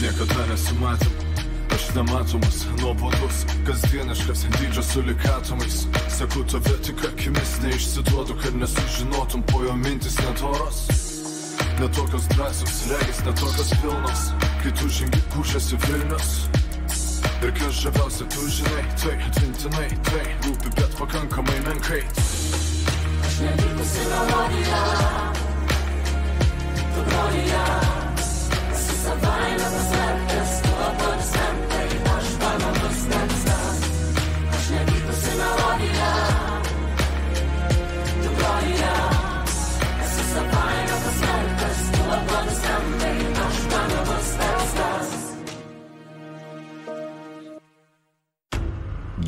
niekada nesimatėm. Aš nematomas, nuobodus, kasdieniškas, dydžio su likatomais. Sakau tave tik akimis, neišsiduodu, kad nesužinotum, po jo mintis netoros. Netokios drąsios, regis netokios pilnos, kai tu žengi pušėsi Vilnius. Ir kas žaviausia, tu žinai, tai atmintinai, tai rūpi, bet pakankamai menkai. Aš nevykusi melodija, tu brolija, esi savaime pasvertas, tu aplodismentai, aš mano nustebstas. Aš nevykusi melodija, tu brolija, esi savaime pasvertas, tu aplodismentai, aš mano nustebstas.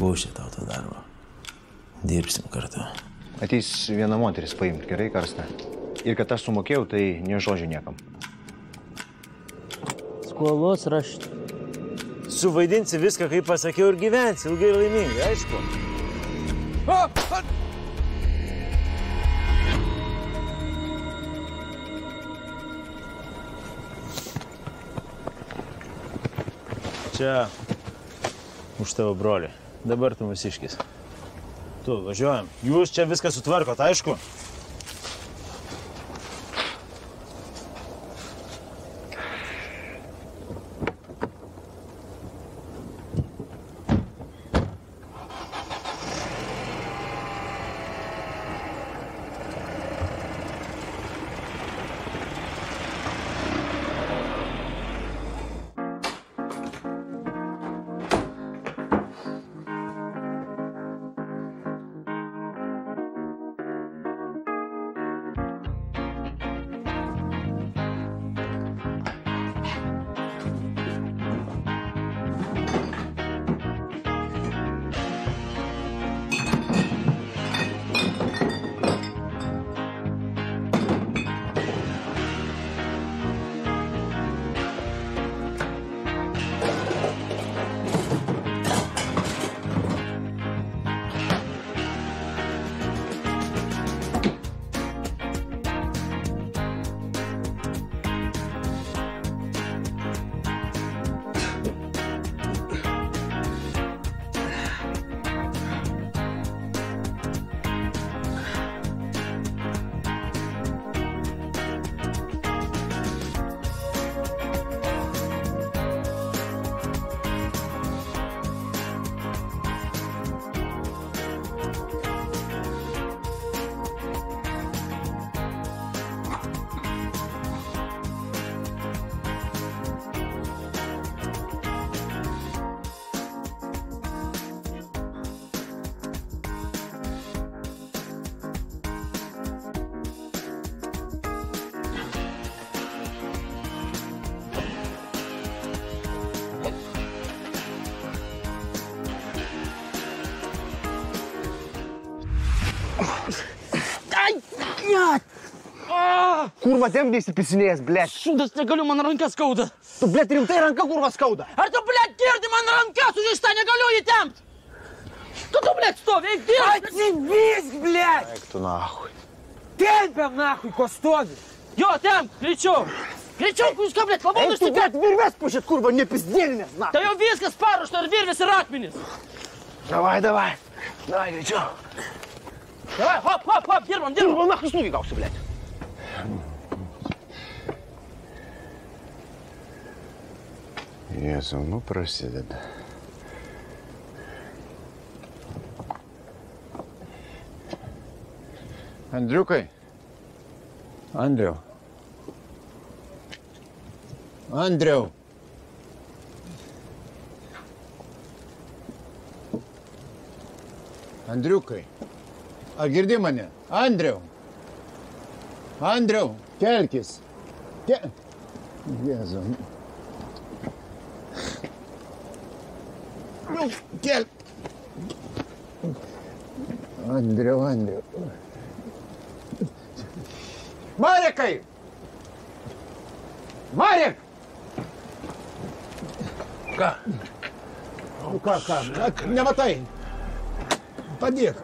Būšė tau tą darbą. Dirbsim kartu. Ateis viena moteris paimti, gerai karstą. Ir kad aš sumokėjau, tai ne žodžių niekam. Skolos rašti. Suvaidinsi viską, kaip pasakiau, ir gyvensi ilgai ir laimingai, aišku. Čia už tavo brolį. Dabar tu mūsiškis. Tu, važiuojam. Jūs čia viską sutvarkot, aišku? Kurva, tempk neįsipisinėjęs, blėt. Šūdas, negaliu, man ranka skauda. Tu, blėt, rimtai ranka kurva skauda. Ar tu, blėt, girdi, man ranka sužeista, negaliu įtempt. Tu, blėt, stovi, eik dirbt. Atsivisk, blėt. Eik tu nahui. Tempiam nahui, ko stovi. Jo, temp, greičiau. Greičiau, jūs ką, blėt, labai nustiprėt. Eik tu, blėt, virves pušėt, kurva, nepizdėlinės, na. Tai jau viskas paruošta, ir virves, ir akmenis. Davai. Davai, greičiau. Davai, hop, dirbam. Kurva, nahui, snuvį gausiu, blėt. Jėzau, nu prasideda. Andriukai. Andriau. Andriukai. Ar girdi mane? Andriau, kelkis. Jėzau. Kelk. Andriau. Marekai! Marek! Ką? Ką? Nematai. Padėk.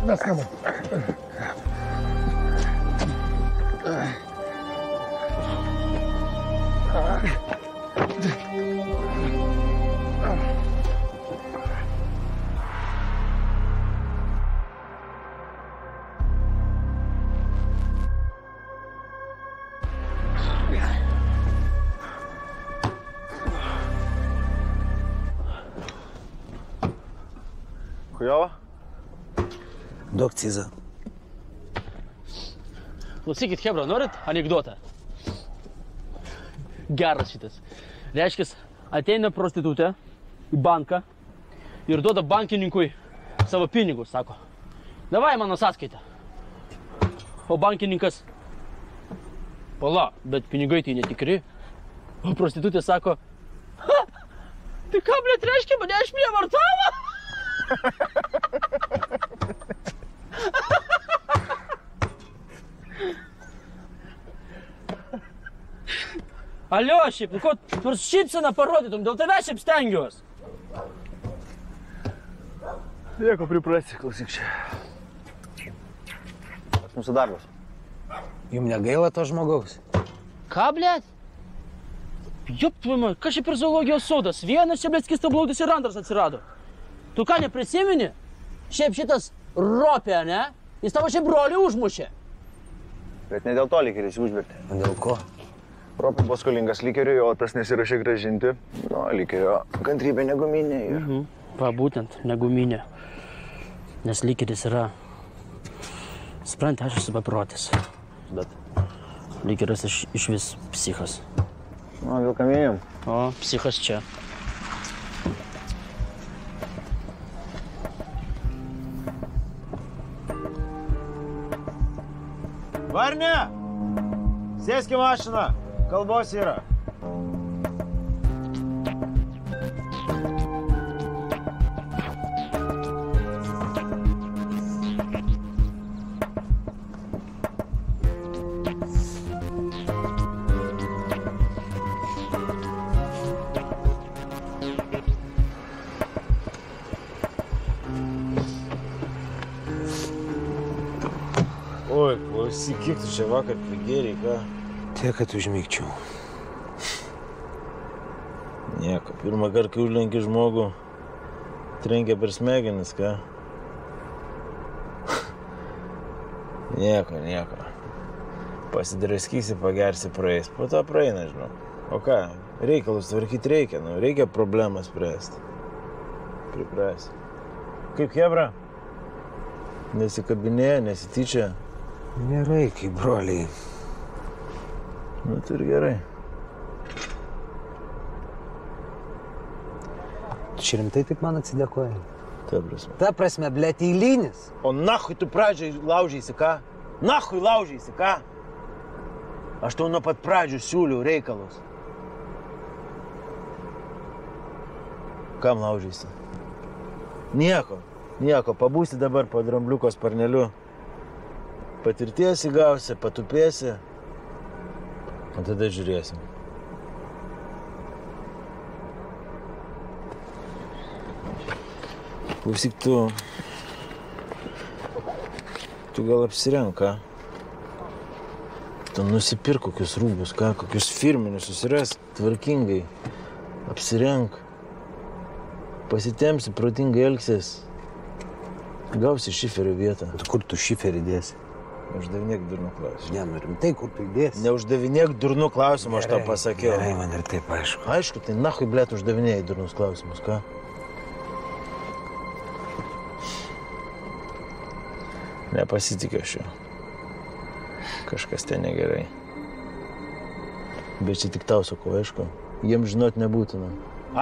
Mes namo. Хуjovo? Duok cizą. Klausykit, hebra, norit anekdotą? Geras šitas. Reiškia, ateina prostitutė į banką ir duoda bankininkui savo pinigus, sako. Davai mano sąskaitą. O bankininkas, pala, bet pinigai tai netikri. O prostitutė sako, ha, tai ką, blėt, reiškia, mane išprievartavo? Alio, šiaip, nu ko, nors šypseną parodytum, dėl tave šiaip stengiuos. Nieko priprasi, klausyk čia. Tas mūsų darbas. Jums negaila to žmogaus? Ką, blėt? Jup, kas čia per zoologijos sodas? Vienas čia, blėt, skystablaudis ir antras atsirado. Tu ką, neprisimeni? Šiaip šitas ropė, ne? Jis tavo šiaip brolį užmušė. Bet ne dėl to lykeris užvertė. O dėl ko? Ropė buvo skolingas lykeriui, o tas nesirašė gražinti. Nu, lykerio kantrybė neguminė ir... Va, būtent, neguminė. Nes lykeris yra... Supranti, aš esu beprotis. Bet lykeris iš vis psichas. Nu, vėl kamienėm. O, psichas čia. Varne! Sėsk į mašiną. Kalbos yra. Oi, klausyk, kiek tu čia vakar prigėrei, ką? Tiek, kad užmygčiau. Nieko, pirmą kartą, kai užlenki žmogų, trenkia per smegenis, ką? Nieko. Pasidraskysi, pagersi, praeis. Po to praeina, žinau. O ką, reikalus tvarkyti reikia, nu, reikia problemą spręsti. Priprasi. Kaip hebra? Nesikabinėja, nesityčia? Gerai, kaip broliai. Nu, tai ir gerai. Tu čia rimtai taip man atsidėkoji? Ta prasme. Ta prasme, blėt, eilinis. O nachui tu pradžiai laužysi, ką? Nachui laužysi, ką? Aš tau nuo pat pradžių siūliau reikalus. Kam laužysi? Nieko. Pabūsi dabar po drambliuko sparneliu. Patirties įgausi, patupėsi. O tada žiūrėsim. Klausyk, tu gal apsirenk, ką? Tu nusipirk kokius rūbus, ką? Kokius firminius susirask tvarkingai. Apsirenk. Pasitemsi, protingai elgsies. Gausi šiferio vietą. Kur tu šiferį dėsi? Neuždavinėk durnų klausimų. Ne, nu rimtai, kur tu įdėsi? Neuždavinėk durnų klausimų, aš tau pasakiau. Gerai, man ir taip aišku. Aišku, tai nachui, blėt, uždavinėjai durnus klausimus, ką? Nepasitikiu aš jo. Kažkas ten negerai. Bet čia tik tau sakau, aišku. Jiems žinot nebūtina.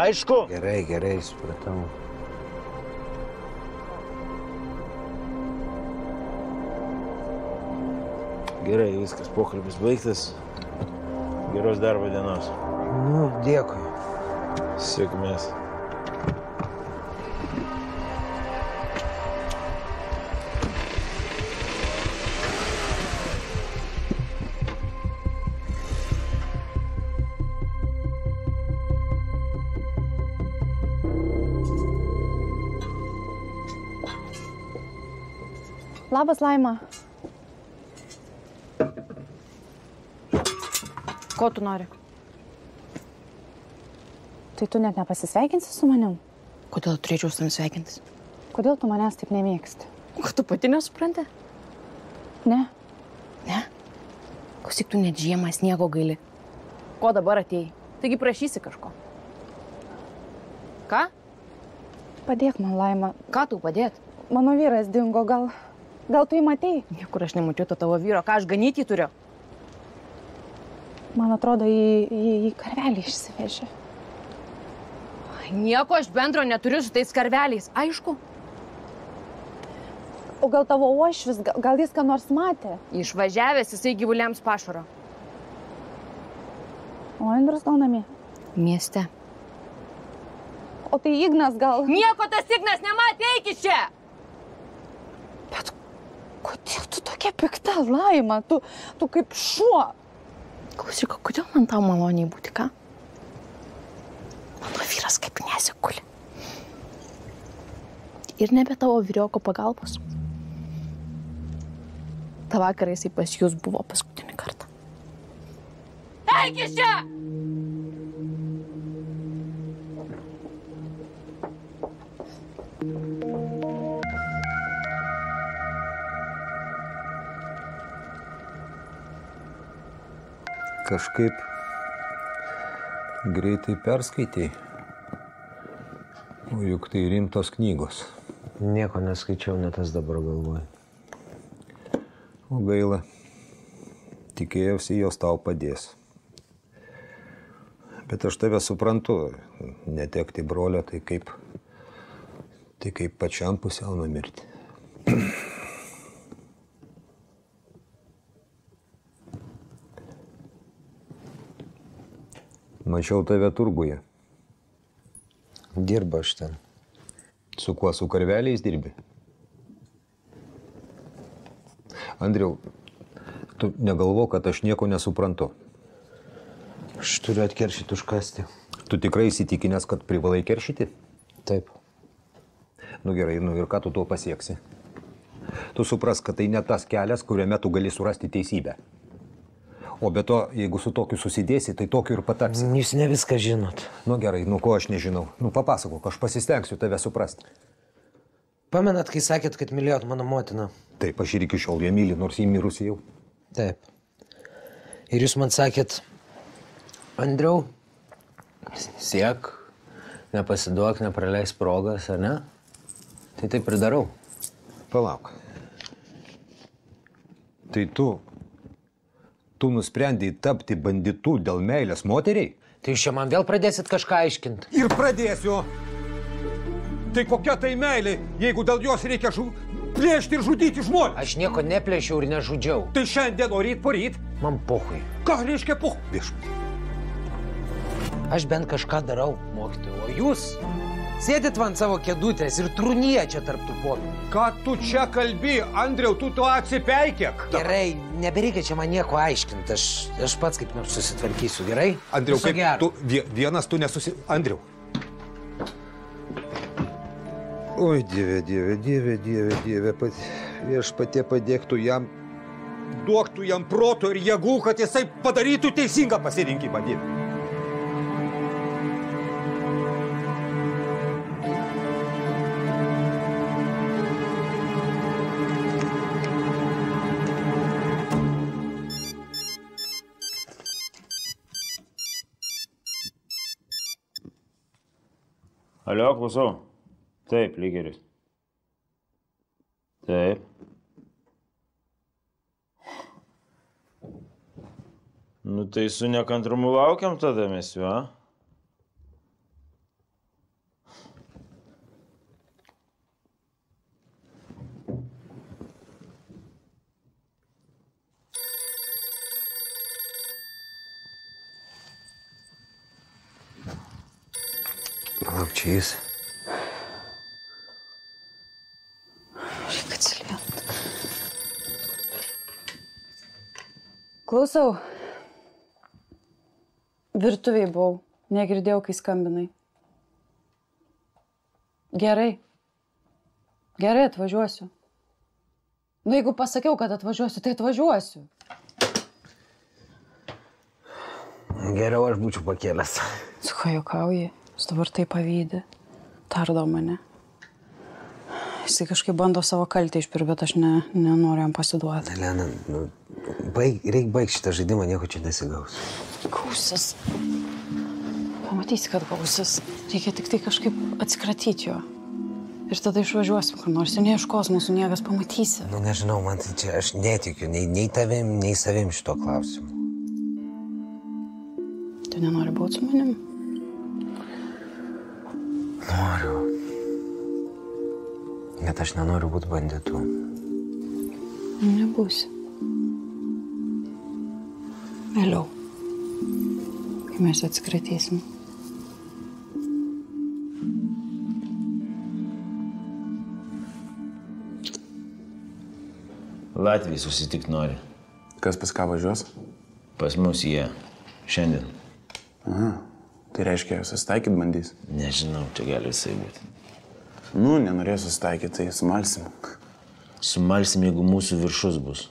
Aišku? Gerai, supratau. Gerai, viskas, pokalbis baigtas. Geros darbo dienos. Nu, dėkui. Sėkmės. Labas, Laima. Ko tu nori? Tai tu net nepasisveikinsi su manim? Kodėl turėčiau su tam sveikintis? Kodėl tu manęs taip nemėgsti? Ko tu pati nesupranti? Ne. Ne? Klausyk, tu net žiemą sniego gaili. Ko dabar atėjai? Taigi prašysi kažko. Ką? Padėk man, Laima. Ką tau padėt? Mano vyras dingo, gal tu jį matei? Niekur aš nemačiau to tavo vyro, ką aš ganyti turiu? Man atrodo, į karvelį išsivežė. Nieko aš bendro neturiu su tais karveliais, aišku. O gal tavo uošvis, gal jis ką nors matė? Išvažiavęs jisai gyvuliams pašaro. O Andrius gal namie? Mieste. O tai Ignas gal... Nieko tas Ignas nematė, eik iš čia! Bet kodėl tu tokia pikta, Laima? Tu kaip šuo. Klausyk, kodėl man tau maloniai būti, ką? Mano vyras kaip nesikuli. Ir nebe tavo vyrioko pagalbos. Ta vakarą jisai pas jūs buvo paskutinį kartą. Eik iš čia! Kažkaip greitai perskaitei. O juk tai rimtos knygos. Nieko neskaičiau, net tas dabar galvoju. O gaila. Tikėjausi, jos tau padės. Bet aš tave suprantu. Netekti brolio, tai kaip pačiam pusiau numirti. Mačiau tave turguje. Dirba aš ten. Su kuo, su karveliais dirbi? Andriau, tu negalvo, kad aš nieko nesuprantu. Aš turiu atkeršyti užkasti. Tu tikrai įsitikinęs, kad privalai keršyti? Taip. Nu gerai, ir ką tu tuo pasieksi? Tu supras, kad tai ne tas kelias, kuriame tu gali surasti teisybę. O be to, jeigu su tokiu susidėsi, tai tokiu ir patapsi. Jūs ne viską žinot. Nu gerai, ko aš nežinau. Papasakok, aš pasistengsiu tave suprasti. Pamenat, kai sakėt, kad mylėjot mano motiną? Taip, aš ir iki šiol ją myliu, nors jį mirusi jau. Taip. Ir jūs man sakėt, Andriau, siek, nepasiduok, nepraleis progas, ar ne? Tai taip ir darau. Palauk. Tai tu nusprendei tapti banditu dėl meilės moteriai? Tai jūs čia man vėl pradėsit kažką aiškinti? Ir pradėsiu. Tai kokia tai meilė, jeigu dėl jos reikia plėšti ir žudyti žmonės? Aš nieko neplėšiau ir nežudžiau. Tai šiandien, o ryt poryt? Man pohui. Ką reiškia pohui? Viešpatie. Aš bent kažką darau, mokytojau, o jūs sėdit man savo kėdutės ir trūnie čia tarp tų popių. Ką tu čia kalbi, Andriau, tu atsipeikėk. Gerai, nebereikia čia man nieko aiškinti, aš pats kaip nors susitvarkysiu, gerai? Andriau, kaip tu vienas tu Andriau. Oi, Dieve, viešpatie padėktų jam, duoktų jam proto ir jėgų, kad jisai padarytų teisingą pasirinkimą, Dieve. Alio, klausau. Taip, lygeris. Taip. Nu tai su nekantrumu laukiam tada mes jų, a? Palauk, čia jis. Reikia atsiliepti. Klausau. Virtuviai buvau. Negirdėjau, kai skambinai. Gerai. Gerai, atvažiuosiu. Nu, jeigu pasakiau, kad atvažiuosiu, tai atvažiuosiu. Geriau aš būčiau pakėlęs. Su ką juokauji? Jis dabar tai pavydė. Tardo mane. Jis kažkaip bando savo kaltę išpirkti, bet aš nenoriu jam pasiduoti. Elena, reikia baigti šitą žaidimą, nieko čia nesigaus. Gausis. Pamatysi, kad gausis. Reikia tik tai kažkaip atsikratyti jo. Ir tada išvažiuosim kur nors. Ir neieškos mūsų niekas, pamatysi. Nu, nežinau, man tai čia aš netikiu nei tavim, nei savim šito klausimu. Tu nenori būti su manim? Noriu. Bet aš nenoriu būti banditu. Nebūsi. Vėliau. Kai mes atsikratysim. Latvijai susitikti nori. Kas pas ką važiuos? Pas mus jie. Šiandien. Aha. Tai reiškia, susitaikyt bandys? Nežinau, čia gali visai būti. Nu, nenorės susitaikyti, tai sumalsim. Sumalsim, jeigu mūsų viršus bus.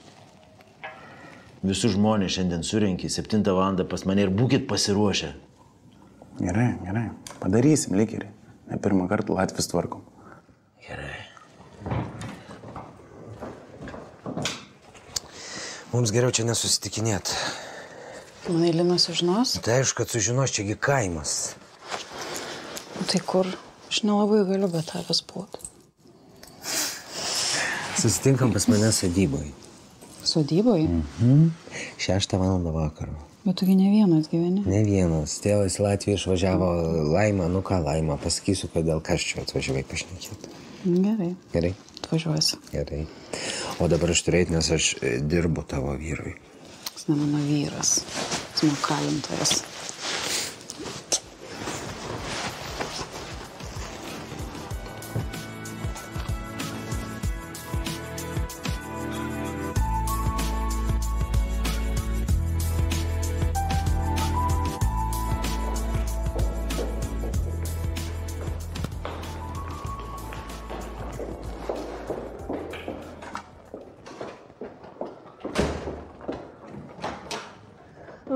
Visus žmonės šiandien surenki, 7 valandą pas mane ir būkit pasiruošę. Gerai, gerai. Padarysim, likeriai. Ne pirmą kartą Latvijos tvarkom. Gerai. Mums geriau čia nesusitikinėt. Manai, Lina sužinos? Tai aišku, kad sužinos, čiagi kaimas. Tai kur? Aš nelabai galiu be tavęs būti. Susitinkam pas mane sodyboje. Sodyboje? 6 valandą vakaro. Bet tugi ne vienas gyveni. Ne vienas. Tėvas į Latviją išvažiavo. Laima, nu ką Laima, pasakysiu, kodėl kas čia atvažiavai pašnekėti. Gerai. Gerai? Atvažiuosi. Gerai. O dabar aš turėt, nes aš dirbu tavo vyrui. Jis ne mano vyras. Jis mano kalintojas.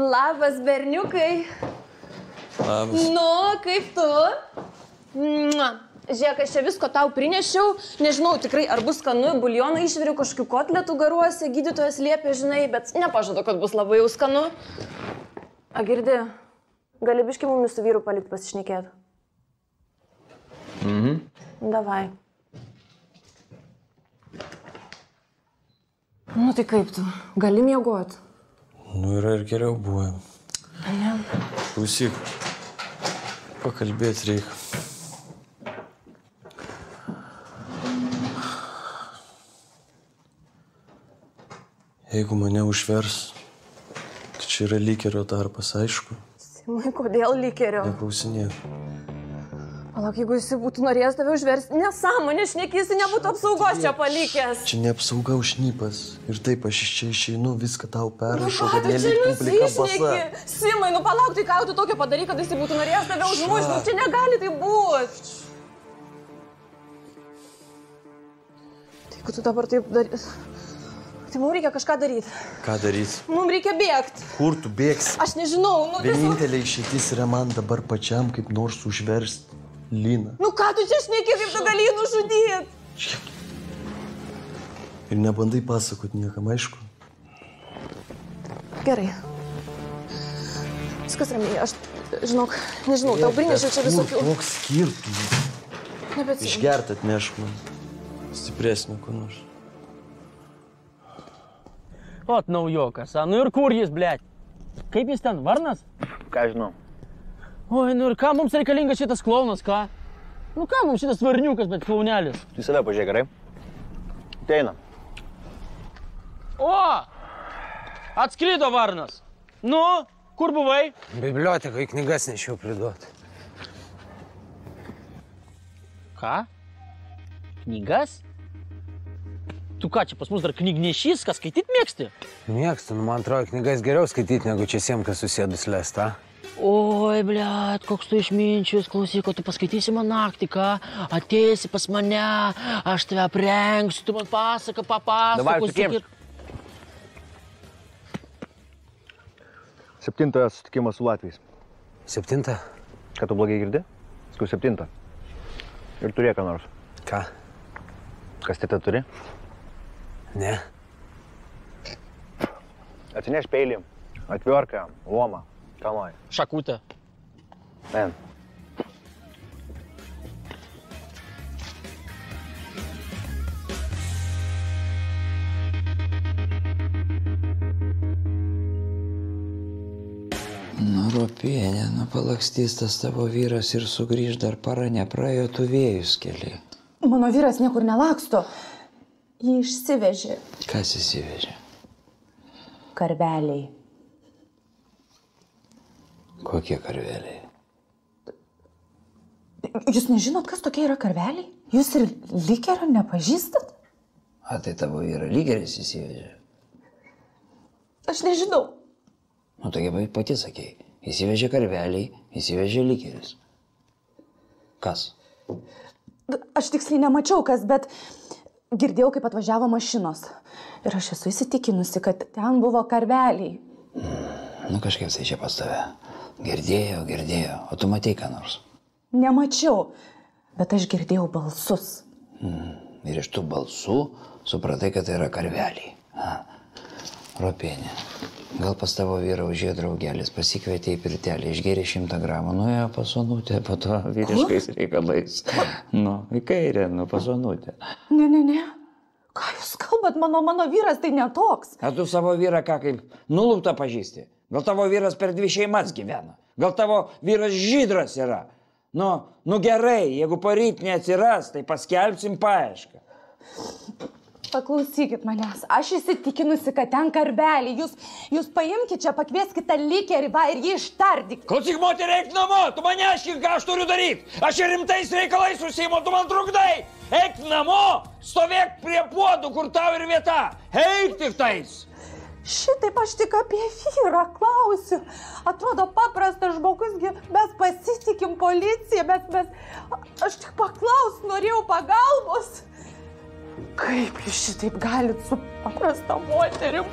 Labas, berniukai. Labas. Nu, kaip tu? Žiūrėk, aš čia visko tau prinešiau. Nežinau tikrai, ar bus skanu, buljoną išviriu, kažkokių kotletų garuose, gydytojas liepė, žinai, bet nepažadu, kad bus labai jau skanu. A, girdi, gali biškai mumis su vyru palikti pasišnekėti? Davai. Nu, tai kaip tu? Gali miegoti? Nu, yra ir geriau buvo. Ne. Klausyk, pakalbėti reikia. Jeigu mane užvers, tai čia yra lykerio darbas, aišku. Simai, kodėl lykerio? Neklausinėk. Palauk, jeigu jis būtų norėjęs tave užversti, nesąmonė, šnekėsi, nebūtų apsaugos čia palikęs. Čia ne apsauga, o šnipas. Ir taip aš iš čia išeinu, viską tau perrašau, kad neliktum plika basa. Simai, nu palauk, tai ką tu tokio padarai, kad jis būtų norėjęs tave užmušti, nu čia negali tai būti. Tai jeigu tu dabar taip darys, tai mums reikia kažką daryti. Ką daryti? Mums reikia bėgti. Kur tu bėgsi? Aš nežinau, nu tiesiog... Vienintelė išeitis yra man dabar pačiam kaip nors užversti Liną. Nu ką tu čia šneki, kaip tu gali jį nužudyti? Ir nebandai pasakot niekam, aišku? Gerai. Viskas ramiai, aš, žinok, nežinau, tau prinešiau čia visokių... Koks skirtumas? Nebeatsimenu. Išgert atnešk man. Stipresnio ko nors. Ot, naujokas, a? Nu ir kur jis, blėt? Kaip jis ten, varnas? Ką žinau? Oi, nu ir ką mums reikalingas šitas klounas, ką? Nu ką mums šitas varniukas, bet klaunelis? Tu save pažiūrėk, gerai? Teina. O! Atskrido varnas. Nu, kur buvai? Bibliotekai knygas nešiau priduoti. Ką? Knygas? Tu ką, čia pas mus dar knygnešys, ką skaityt mėgsti? Mėgstu, nu man atrodo, knygas geriau skaityti, negu čia siem, kas susėdus lest, a? Oi, bliat, koks tu išminčius, klausyk, o tu paskaitysi man naktį, ką? Ateisi pas mane, aš tave aprengsiu, tu man pasaką papasakosi. Davai, sutikėm. 7 susitikimas su Latviais. 7? Ką tu blogai girdi? Skau 7. Ir turėk ką nors. Ką? Kastetą turi? Ne. Atsineš peilį, atviorką, lomą. Ką nori? Šakutę. Man. Nu, Ropienė, palakstys tas tavo vyras ir sugrįž dar para nepraėjo tų vėjus keli. Mano vyras niekur nelaksto. Jį išsivežė. Kas įsivežė? Karveliai. Kokie karveliai? Jūs nežinot, kas tokie yra karveliai? Jūs ir Likerio nepažįstat? A, tai tavo vyra Likeris įsivežė? Aš nežinau. Nu, tokia pati sakei. Įsivežė karveliai, įsivežė Likeris. Kas? Aš tiksliai nemačiau kas, bet girdėjau, kaip atvažiavo mašinos. Ir aš esu įsitikinusi, kad ten buvo karveliai. Nu, kažkaip tai čia pas tave. Girdėjau. O tu matei ką nors? Nemačiau, bet aš girdėjau balsus. Ir iš tų balsų supratai, kad tai yra karveliai. Ropienė, gal pas tavo vyrą užėjo draugelis, pasikvietė į pirtelį, išgėrė 100 gramų, nuėjo pas Onutę, po to vyriškais reikalais. Nu, į kairę, pas Onutę. Ne. Ką jūs kalbat, mano vyras tai netoks. Ar tu savo vyrą ką kaip nuluptą pažįsti? Gal tavo vyras per 2 šeimas gyvena? Gal tavo vyras žydras yra? Nu gerai, jeigu poryt neatsiras, tai paskelbsim paiešką. Paklausykit manęs, aš įsitikinusi, kad ten karveliai. Jūs paimkit čia, pakvieskit tą Likerį ir jį ištardyk. Klausyk, moterį, eik namo, tu mane aiškink, ką aš turiu daryti. Aš ir rimtais reikalais užsiimu, tu man trukdai. Eik namo, stovėk prie puodų, kur tau ir vieta. Eik tik tais. Šitaip aš tik apie vyrą klausiu. Atrodo paprastas žmogusgi, mes pasitikim policiją, aš tik paklaus, norėjau pagalbos. Kaip jūs šitaip galit su paprasta moterim?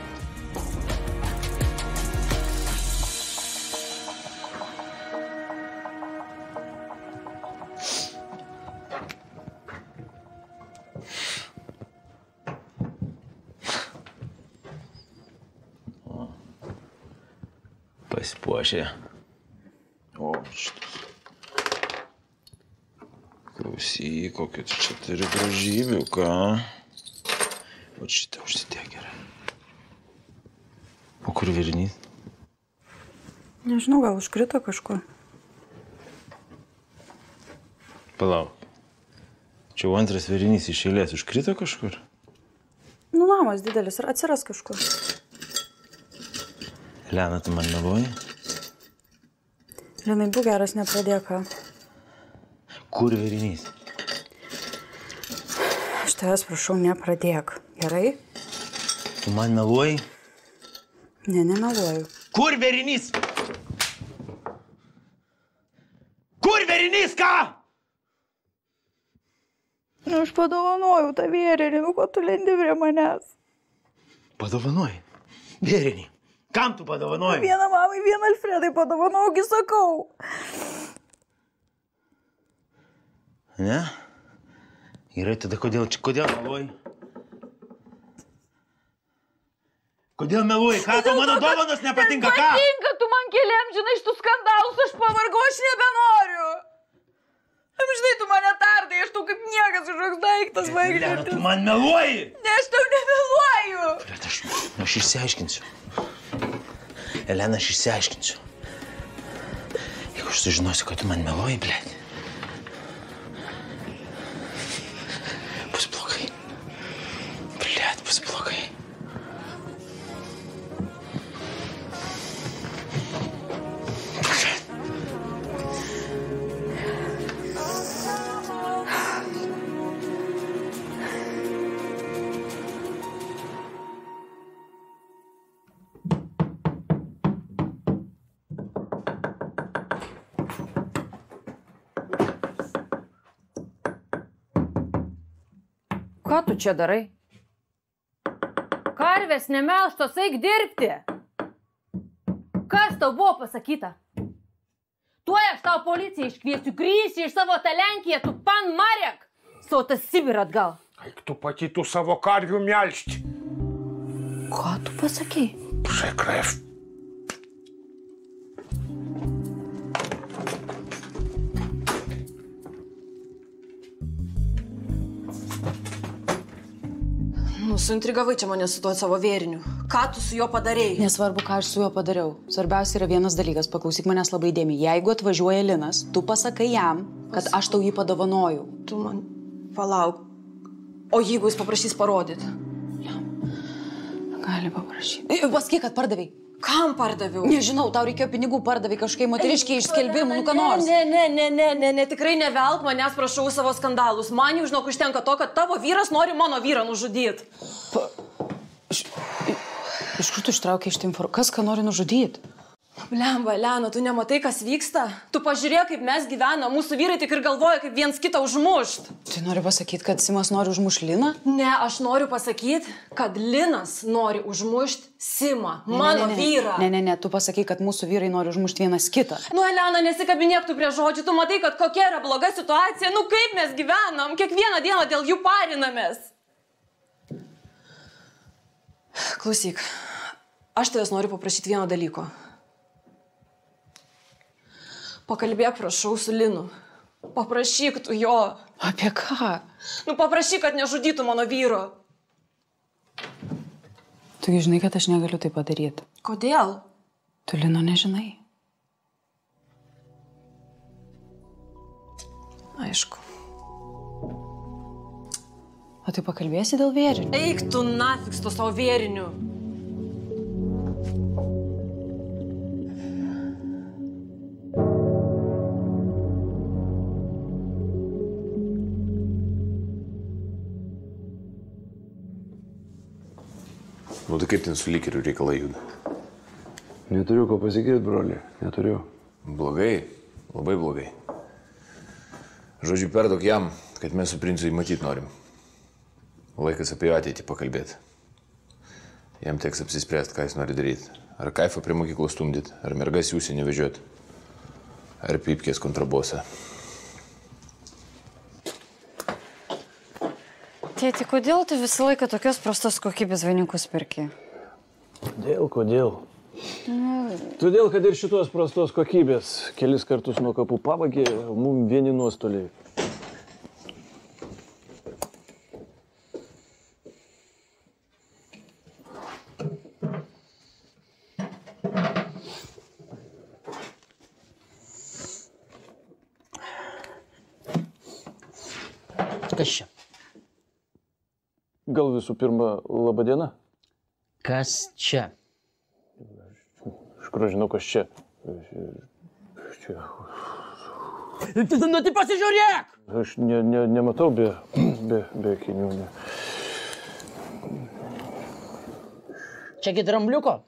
Pasipuošė. O, šitas. Klausyk, kokiu čia turi gražybių, ką? O šitą užsidėk gerai. O kur vėrinys? Nežinau, gal užkrito kažkur. Palauk. Čia jau antras vėrinys iš eilės užkrito kažkur? Nu, namas didelis ir atsiras kažkur. Lena, tu man meluoji? Lenai, būk geras, nepradėk. Kur vėrinys? Aš tavęs prašau, nepradėk. Gerai? Tu man meluoji? Ne, nemeluoju. Kur vėrinys? Kur vėrinys, ką? Nu, aš padovanojau tą vėrinį, nu, ko tu lendi prie manęs? Padovanojai? Vėrinį? Kam tu padovanojai? Vieną mamai, vieną Alfredai padovanojau, gi sakau. Ne? Gerai, tada kodėl meluoji? Kodėl meluoji? Ką tau mano dovanos nepatinka, ką? Patinka, tu man keli amžinai šitų skandalus, aš pavargau, aš nebenoriu. Amžinai tu mane tardai, aš tau kaip niekas kažkoks daiktas vaikščioti. Lena, tu man meluoji? Ne, aš tau nemeluoju. Bet aš išsiaiškinsiu. Elena, aš išsiaiškinsiu. Jeigu aš sužinosiu, kad tu man meluoji, blėt. Bus blogai. Blėt, bus blogai. Ką tu čia darai? Karvės nemelštos, eik dirbti. Kas tau buvo pasakyta? Tuoj aš tau policiją iškviesiu, grįši iš savo tą Lenkiją, tu pan Marek, savo tą Sibirą atgal. Eik tu pati tų savo karvių melžti. Ką tu pasakei? Przekrew. Suintrigavai čia mane su tuo savo vėriniu. Ką tu su juo padarėjai? Nesvarbu, ką aš su juo padariau. Svarbiausia yra vienas dalykas, paklausyk manęs labai dėmiai. Jeigu atvažiuoja Linas, tu pasakai jam, kad aš tau jį padovanojau. Tu man palauk. O jeigu jis paprašys parodyti? Gali paprašyti. Pasakyk, kad pardavai. Kam pardaviau? Nežinau, tau reikėjo pinigų, pardavai kažkai moteriškiai iš skelbimų, ką nors. Ne, tikrai nevelk manęs, prašau, savo skandalus. Man jau, žinok, užtenka to, kad tavo vyras nori mano vyrą nužudyti. Iš kur tu ištraukiai iš tai informaciją? Kas ką nori nužudyti? Blemba, Elena, tu nematai, kas vyksta? Tu pažiūrėk, kaip mes gyvenam. Mūsų vyrai tik ir galvoja, kaip viens kitą užmušt. Tai nori pasakyti, kad Simas nori užmušti Liną? Ne, aš noriu pasakyti, kad Linas nori užmušti Simą, mano vyrą. Ne, tu pasakai, kad mūsų vyrai nori užmušti vienas kitą. Nu, Elena, nesikabinėk tu prie žodžių. Tu matai, kad kokia yra bloga situacija. Nu, kaip mes gyvenam? Kiekvieną dieną dėl jų parinamės. Klausyk, aš tavęs noriu paprašyti vieno dalyko. Pakalbėk, prašau, su Linu. Paprašyk tu jo. Apie ką? Nu, paprašyk, kad nežudytų mano vyro. Tu žinai, kad aš negaliu tai padaryti. Kodėl? Tu Lino nežinai. Aišku. O tai pakalbėsi dėl vėrinių? Eik tu nafiks to savo vėrinių. Nu tai kaip ten su lykeriu reikalai juda? Neturiu ko pasikėti, broli. Neturiu. Blogai. Labai blogai. Žodžiu, perduok jam, kad mes su princu jį matyti norim. Laikas apie jo ateitį pakalbėti. Jam teks apsispręsti, ką jis nori daryti. Ar kaifą prie mokyklos stumdyti, ar mergas į užsienį vežioti, ar pypkės kontrabosą. Tėti, kodėl tu visą laiką tokios prastos kokybės vainikus perki? Kodėl? Todėl, kad ir šitos prastos kokybės kelis kartus nuo kapų pavagė, mums vieni nuostoliai. Kas čia? Gal visų pirma, laba diena? Kas čia? Iš kur žinau, kas čia? Nu tai pasižiūrėk! Aš nematau be akinių. Čiagi drambliuko?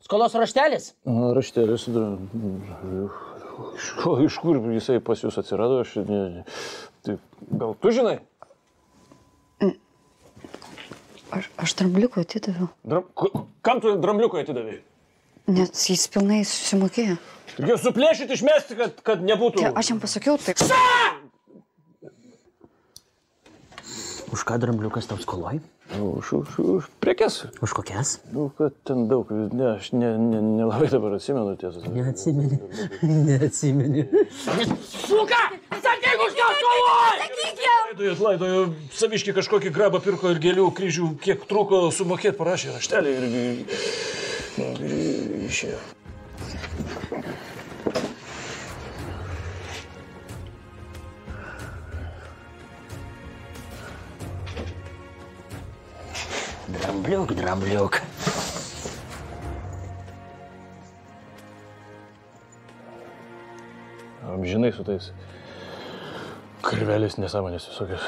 Skolos raštelis? Raštelis. Iš kur jisai pas jūs atsirado? Gal tu žinai? Aš drambliuko atidaviau. Kam tu drambliuko atidavai? Nes jis pilnai susimokėjo. Jūs suplėšit išmesti, kad nebūtų... Aš jam pasakiau taip. Už ką drambliukas tau skoloj? Už prekes. Už kokias? Kad ten daug. Ne, aš nelabai dabar atsimenu tiesą. Neatsimeni. Suka! Sakyk, už ką skoloj! Sakyk jam! Laidojo, saviški kažkokį grabą pirko ir gėlių kryžių, kiek trūko sumokėti, parašė raštelį ir išėjo. Drambliuk. Amžinai su tais karveliais nesąmonės visokios.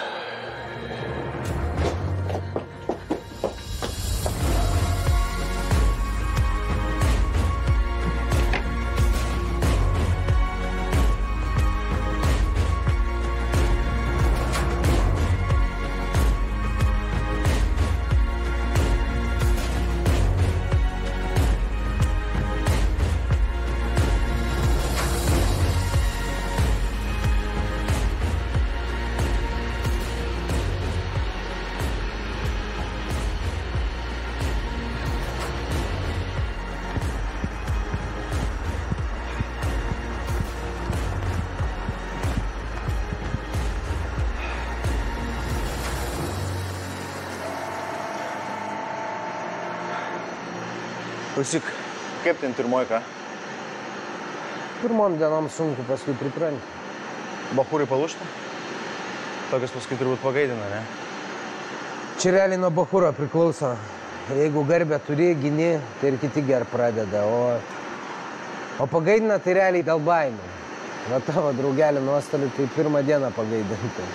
Klausyk, kaip ten pirmoji ką? Pirmom dienom sunku, paskui pripranti. Bachūrai palūšta? Tokias paskui turbūt pagaidina, ne? Čia realiai nuo bachūro priklauso. Jeigu garbę turi, gini, tai ir kiti ger pradeda. O pagaidina tai realiai dėl baimė. Va tavo draugelį nuostolių, tai pirmą dieną pagaidinti.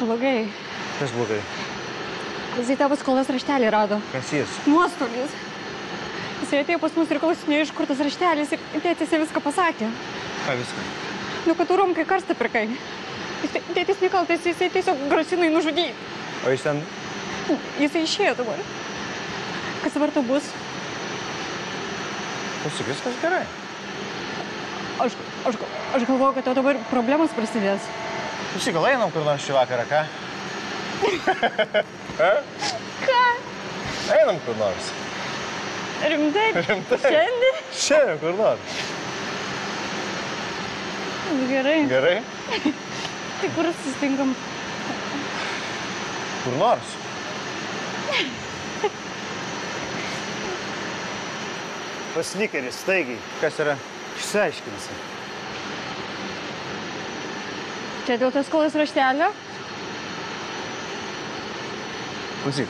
Blogai. Kas blogai? Jisai tavo skolos raštelį rado. Kas jis? Nuostolis. Jisai atėjo pas mus ir klausinėjo, iš kur tas raštelis, ir tėtis viską pasakė. Ką viską? Nu, kad tu Romkai karstą pirkai. Tėtis nekaltas, jisai tiesiog grasinai nužudyti. O jis ten? Jisai išėjo dabar. Kas dabar tau bus? Klausyk, viskas gerai. Aš galvoju, kad tau dabar problemos prasidės. Klausyk, gal einam kur nors šį vakarą, ką? Ką? Einam kur nors. Rimtai? Rimtai. Šiandien? Šiandien kur nors. Gerai. Gerai? Tai kur susitinkam? Kur nors. Pas snikeris, staigiai. Kas yra? Išsiaiškinsi. Čia dėl tos skolos raštelio? Klausyk.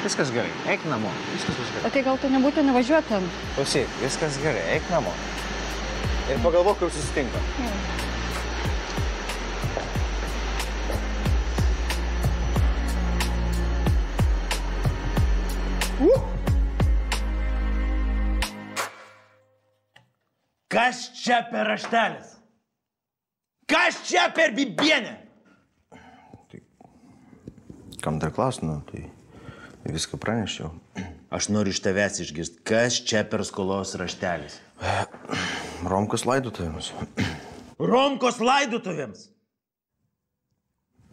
Viskas gerai. Eik namo. Viskas bus gerai. O tai gal tu nebūtų važiuoti ten? Klausyk, viskas gerai. Eik namo. Ir pagalvok, kur susitinkam. Kas čia per raštelis? Kas čia per bibienę? Kam dar klausinu, tai viską pranešiau. Aš noriu iš tavęs išgirsti, kas čia per skolos raštelis? Romkos laidotuvėms. Romkos laidotuvėms?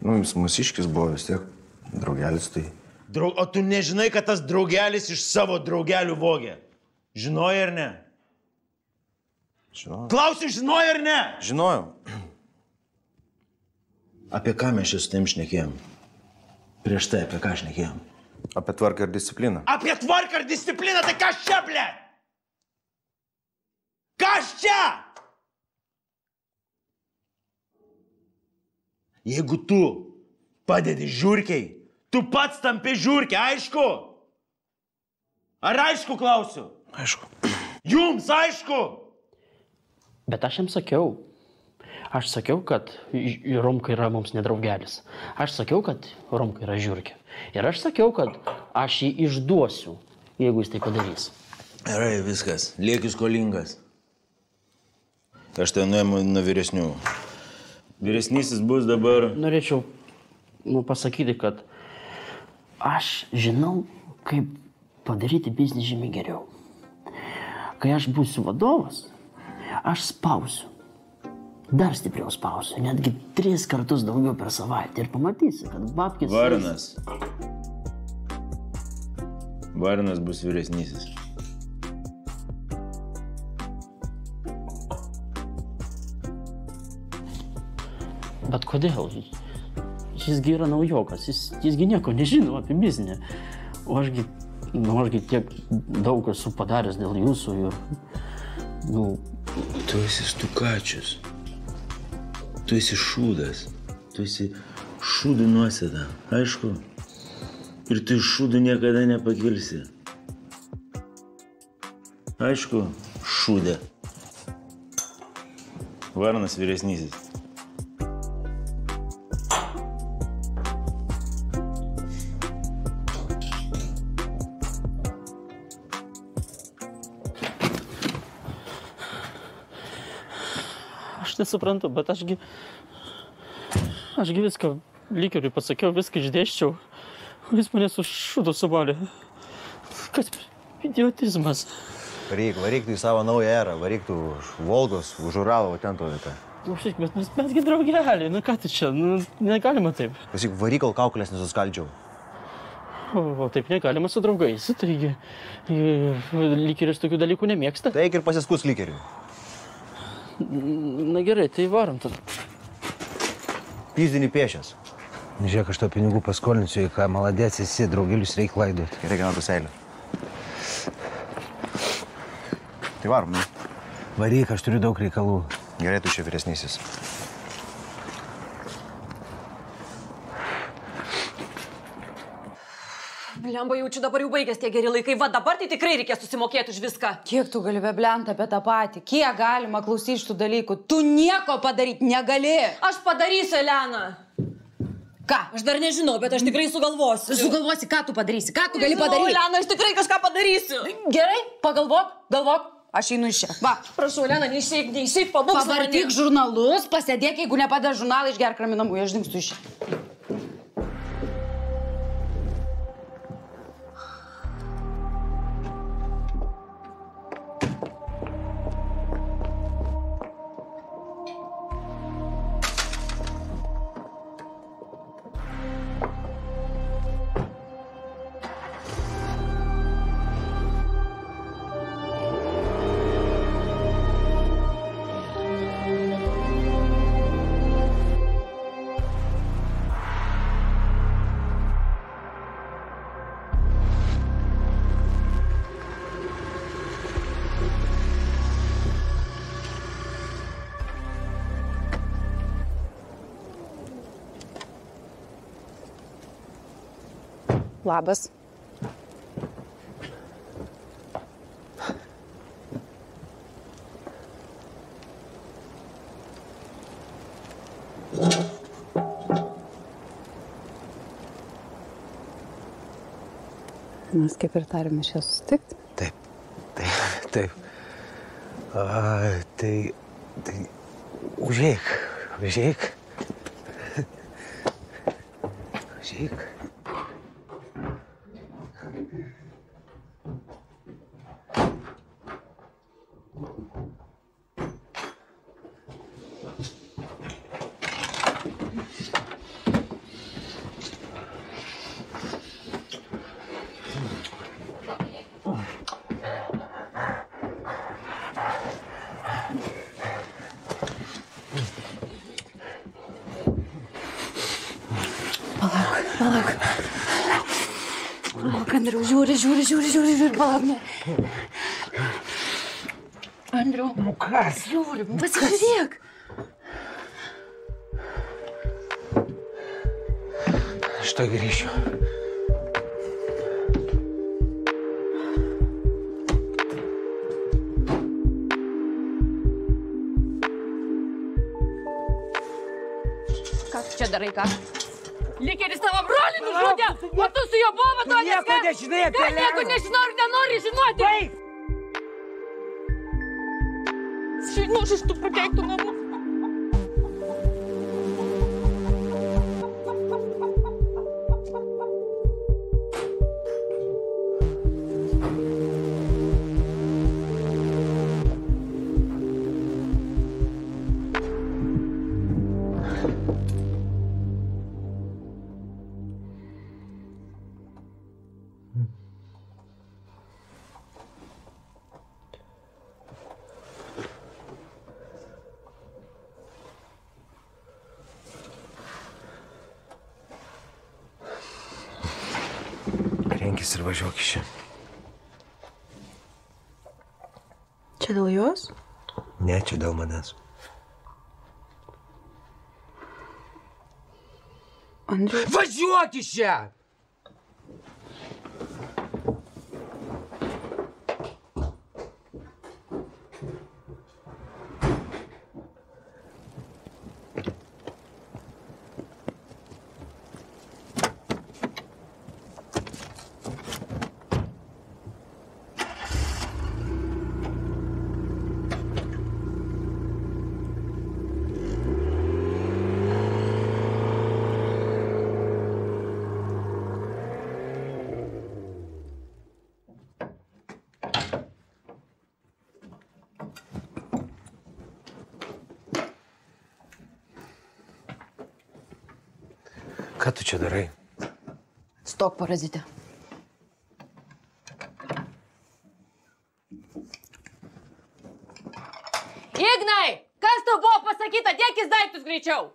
Nu, jis mūsiškis buvo vis tiek draugelis, tai... O tu nežinai, kad tas draugelis iš savo draugelių vogė? Žinojai ar ne? Žinojau. Klausiu, žinojai ar ne? Žinojau. Apie ką mes čia su tavim šnekėjom? Prieš tai apie ką šnekėjom? Apie tvarką ir discipliną. Apie tvarką ir discipliną, tai kas čia, ble? Kas čia? Jeigu tu padedi žiurkiai, tu pats tampi žiurkė, aišku? Ar aišku, klausiu? Aišku. Jums aišku? Bet aš jam sakiau. Aš sakiau, kad Romka yra mums nedraugelis. Aš sakiau, kad Romka yra žiurkė. Ir aš sakiau, kad aš jį išduosiu, jeigu jis tai padarys. Gerai, viskas. Lieki skolingas. Aš tai nuėmu nuo vyresnių. Vyresnysis bus dabar... Norėčiau pasakyti, kad aš žinau, kaip padaryti biznį žymiai geriau. Kai aš būsiu vadovas, aš spausiu. Dar stipriau spausiu, netgi 3 kartus daugiau per savaitę. Ir pamatysi, kad babkis... Varnas. Varnas bus vyresnysis. Bet kodėl? Jisgi yra naujokas, jisgi nieko nežino apie biznį. O ašgi tiek daug esu padaręs dėl jūsų ir... Tu esi stukačius. Tu esi šūdas. Tu esi šūdų nuosėda, aišku? Ir tu iš šūdų niekada nepakilsi. Aišku, šūdė. Varnas vyresnysis. Nesuprantu, bet ašgi viską lykeriui pasakiau, viską išdėščiau. Jis mane su šūdu suvalė. Kas idiotizmas. Varyk tu į savo naują erą, varyk tu už Volgos, už Uralo, ten to vietą. Klausyk, bet mesgi draugeliai, ką tu čia, negalima taip. Klausyk, varyk, kol kaukolės nesuskaldžiau. O taip negalima su draugais, taigi lykeris tokių dalykų nemėgsta. Tai eik ir pasiskus lykeriui. Na gerai, tai varom tada. Pyzdinį piešęs. Žiūrėk, aš to pinigų paskolinsiu, į ką maladėts esi, draugelius reikia laidoti. Gerai, gana duseilį. Tai varom, ne? Varyk, aš turiu daug reikalų. Gerai, tu čia vyresnysis. Blemba, jaučiu dabar jau baigęs tie geri laikai. Va dabar tai tikrai reikės susimokėti už viską. Kiek tu gali beblentą apie tą patį? Kiek galima klausyti šitų dalykų? Tu nieko padaryti negali. Aš padarysiu, Elena. Ką? Aš dar nežinau, bet aš tikrai sugalvosiu. Sugalvosi, ką tu padarysi? Ką tu gali padaryti? Elena, aš tikrai kažką padarysiu. Gerai, pagalvok, galvok. Aš einu iš čia. Va. Prašau, Elena, neišeik, pabūk su manimi. Pavartyk žurnalus, pasėdėk, jeigu nepadeda žurnalą, išgerk raminamųjų, aš dingstu iš čia. Labas. Mes kaip ir tarėme čia susitikti. Taip. Tai užeik. Užeik. Palauk, Andriau, žiūri, palauk, ne. Andriau. Nu kas? Žiūri, pasižiūrėk. Aš to grįšiu. Ką tu čia darai, ką? Lykeris tavo brolį nužudė, o tu su jo buvo to nieko nežinai apie Eleną. Nieko nežinau ir nenori žinoti. Taip. Žinau, iš tų prakeiktų namų. Renkis ir važiuok iš čia. Čia dėl jos? Ne, čia dėl manęs. Andriu. Važiuok iš čia! Ką tu čia darai? Stok, parazitė. greičiau.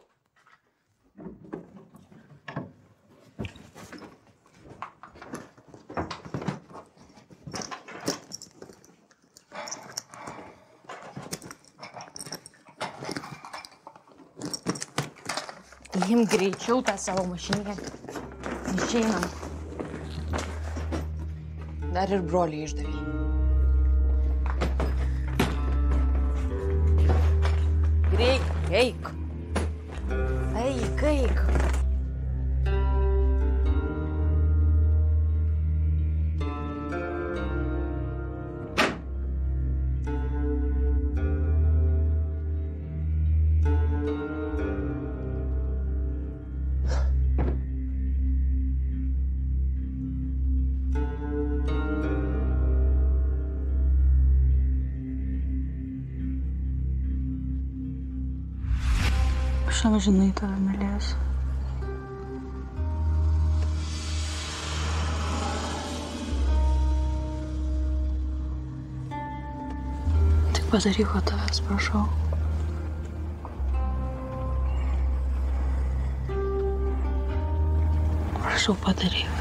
Imk greičiau tą savo mašinėlį. Išeinam. Dar ir brolį išdavė. Greit, eik. Eik. Aš amžinai tave mylėsiu. Tik padaryk, ko tavęs prašau. Prašau, padaryk.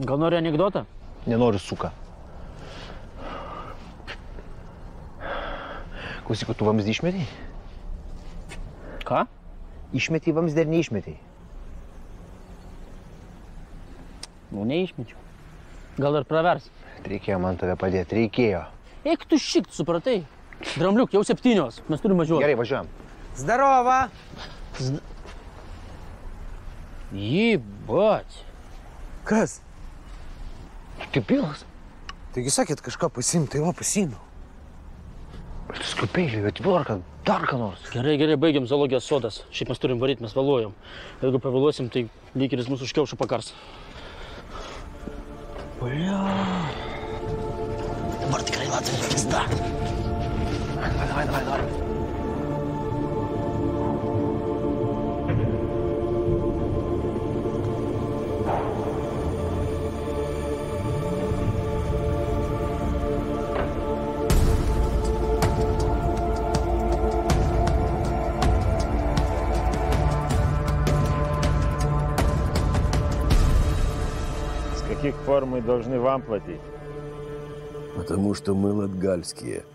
Gal nori anekdotą? Nenoriu, suka. Klausyk, tu vamzdį išmetei? Ką? Išmetei vamzdį ar neišmetei? Nu, neišmečiau. Gal ir pravers? Reikėjo man tave padėti, reikėjo. Eik tu šikt, supratai? Drambliuk, jau 7, mes turim važiuoti. Gerai, važiuojam. Zdarova! Jėbat. Kas? Kaip pilas? Taigi sakėt kažką pasiimt, tai va pasiimiau. Bet tu skupėjai, atvorką, dar ką nors. Gerai, baigiam zoologijos sodas. Šiaip mes turim varyti, mes vėluojam. Jeigu pavėluosim, tai lykeris mūsų už kiaušų pakars. Blia. Dabar tikrai Latvija pizda. Давай. С каких пор мы должны вам платить? Потому что мы латгальские.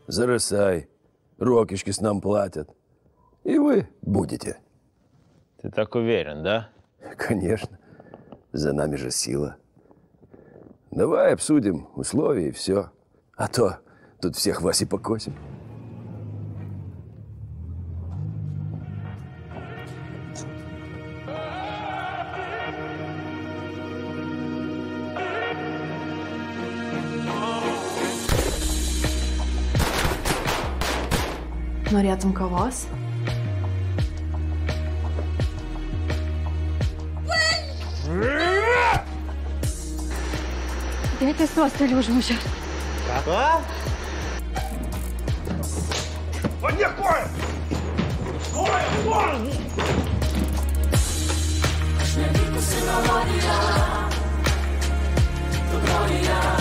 Заросай, Рокишкис нам платят. И вы будете. Ты так уверен, да? Конечно. За нами же сила. Давай обсудим условия и все. А то тут всех вас и покосим. Norėtum kavos? Tėtis nuostolių užmušė. Ką? O ne koja! Koja! Aš nevykusi melodija, tu groji ją.